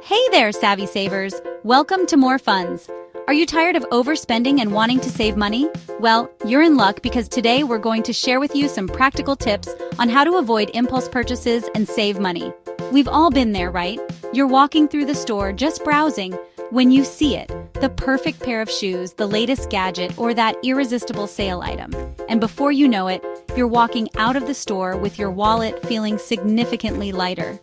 Hey there, savvy savers! Welcome to More Funds. Are you tired of overspending and wanting to save money? Well, you're in luck because today we're going to share with you some practical tips on how to avoid impulse purchases and save money. We've all been there, right? You're walking through the store just browsing when you see it, the perfect pair of shoes, the latest gadget, or that irresistible sale item. And before you know it, you're walking out of the store with your wallet feeling significantly lighter.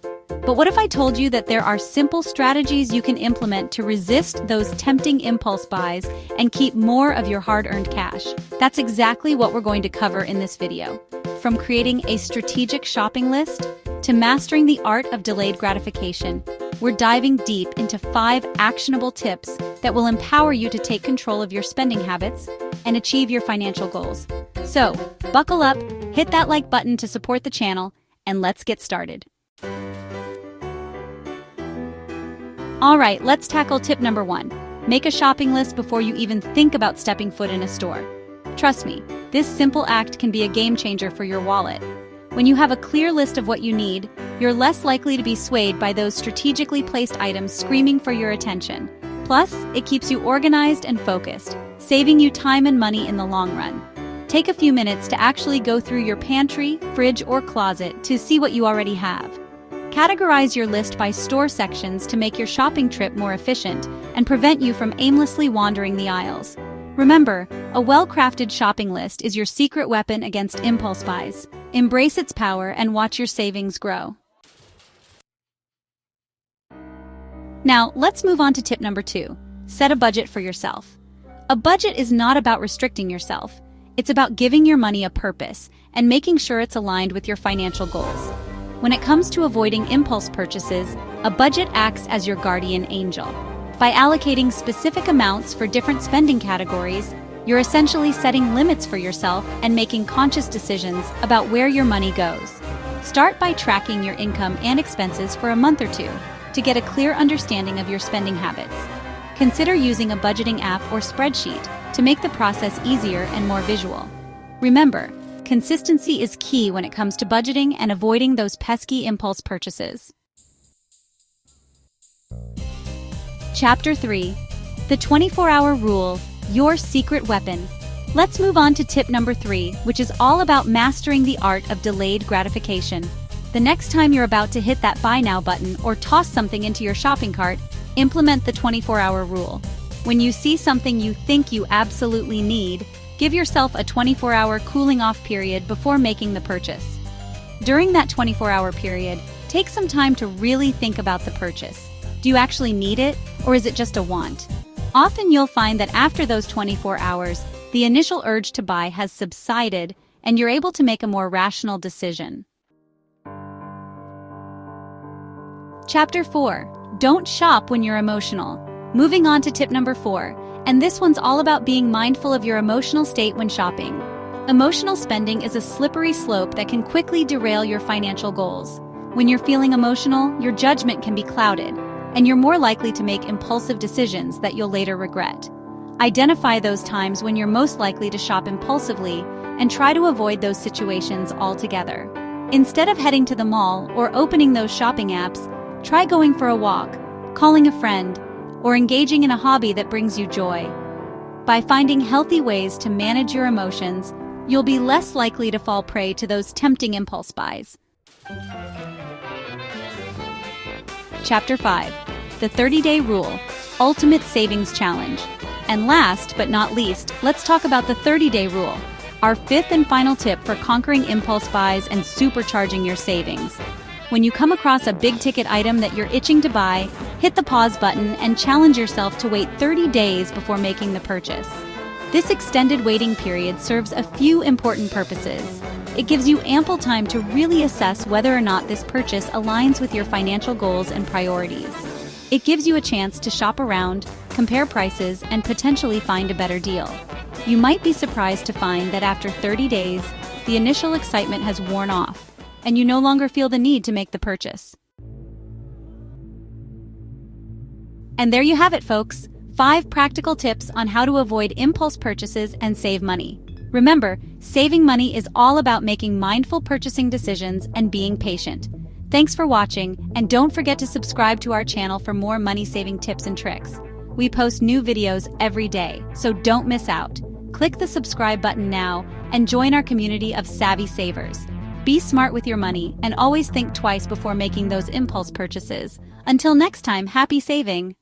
But what if I told you that there are simple strategies you can implement to resist those tempting impulse buys and keep more of your hard-earned cash? That's exactly what we're going to cover in this video. From creating a strategic shopping list to mastering the art of delayed gratification, we're diving deep into 5 actionable tips that will empower you to take control of your spending habits and achieve your financial goals. So, buckle up, hit that like button to support the channel, and let's get started. Alright, let's tackle tip number 1. Make a shopping list before you even think about stepping foot in a store. Trust me, this simple act can be a game changer for your wallet. When you have a clear list of what you need, you're less likely to be swayed by those strategically placed items screaming for your attention. Plus, it keeps you organized and focused, saving you time and money in the long run. Take a few minutes to actually go through your pantry, fridge, or closet to see what you already have. Categorize your list by store sections to make your shopping trip more efficient and prevent you from aimlessly wandering the aisles. Remember, a well-crafted shopping list is your secret weapon against impulse buys. Embrace its power and watch your savings grow. Now, let's move on to tip number 2. Set a budget for yourself. A budget is not about restricting yourself. It's about giving your money a purpose and making sure it's aligned with your financial goals. When it comes to avoiding impulse purchases, a budget acts as your guardian angel. By allocating specific amounts for different spending categories, you're essentially setting limits for yourself and making conscious decisions about where your money goes. Start by tracking your income and expenses for a month or two to get a clear understanding of your spending habits. Consider using a budgeting app or spreadsheet to make the process easier and more visual. Remember, consistency is key when it comes to budgeting and avoiding those pesky impulse purchases. Chapter 3. The 24-hour rule, your secret weapon. Let's move on to tip number 3, which is all about mastering the art of delayed gratification. The next time you're about to hit that buy now button or toss something into your shopping cart, implement the 24-hour rule. When you see something you think you absolutely need, give yourself a 24-hour cooling-off period before making the purchase. During that 24-hour period, take some time to really think about the purchase. Do you actually need it, or is it just a want? Often you'll find that after those 24 hours, the initial urge to buy has subsided, and you're able to make a more rational decision. Chapter 4. Don't shop when you're emotional. Moving on to tip number 4. And this one's all about being mindful of your emotional state when shopping. Emotional spending is a slippery slope that can quickly derail your financial goals. When you're feeling emotional, your judgment can be clouded, and you're more likely to make impulsive decisions that you'll later regret. Identify those times when you're most likely to shop impulsively and try to avoid those situations altogether. Instead of heading to the mall or opening those shopping apps, try going for a walk, calling a friend, or engaging in a hobby that brings you joy. By finding healthy ways to manage your emotions, you'll be less likely to fall prey to those tempting impulse buys. Chapter 5. The 30-Day Rule, Ultimate Savings Challenge. And last but not least, let's talk about the 30-Day Rule, our 5th and final tip for conquering impulse buys and supercharging your savings. When you come across a big-ticket item that you're itching to buy, hit the pause button and challenge yourself to wait 30 days before making the purchase. This extended waiting period serves a few important purposes. It gives you ample time to really assess whether or not this purchase aligns with your financial goals and priorities. It gives you a chance to shop around, compare prices, and potentially find a better deal. You might be surprised to find that after 30 days, the initial excitement has worn off, and you no longer feel the need to make the purchase. And there you have it, folks. 5 practical tips on how to avoid impulse purchases and save money. Remember, saving money is all about making mindful purchasing decisions and being patient. Thanks for watching, and don't forget to subscribe to our channel for more money-saving tips and tricks. We post new videos every day, so don't miss out. Click the subscribe button now and join our community of savvy savers. Be smart with your money and always think twice before making those impulse purchases. Until next time, happy saving!